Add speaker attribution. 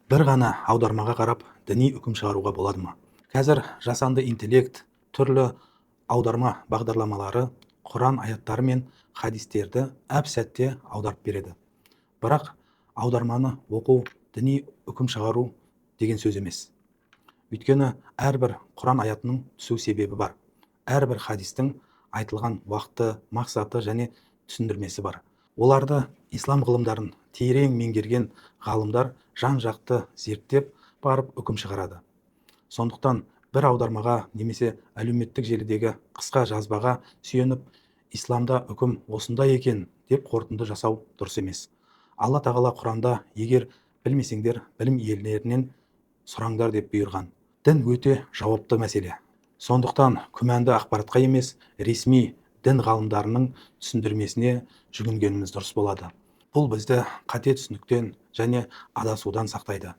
Speaker 1: бір ғана аудармаға қарап діни үкім шығаруға болады ма? Қазір жасанды интеллект, түрлі аударма бағдарламалары Құран аяттары мен хадистерді әп-сәтте аударып береді. Бірақ аударманы оқу діни үкім шығару деген сөз емес. Өйткені әрбір Құран аятының түсу себебі бар. Әрбір хадистің айтылған уақыты, мақсаты және түсіндірмесі бар. Оларды ислам ғылымдарын терең меңгерген ғалымдар жан-жақты зерттеп барып үкім шығарады. Сондықтан бір аудармаға немесе әлеуметтік желідегі қысқа жазбаға сүйеніп, исламда үкім осындай екен деп қорытынды жасау дұрыс емес. Алла тағала Құранда егер білмесеңдер білім иелерінен сұраңдар деп бұйырған. Дін өте жауапты мәселе. Сондықтан күмәнді ақпаратқа емес, ресми дін ғалымдарының түсіндірмесіне жүгінгеніміз дұрыс болады. Бұл бізді қате түсініктен және адасудан сақтайды.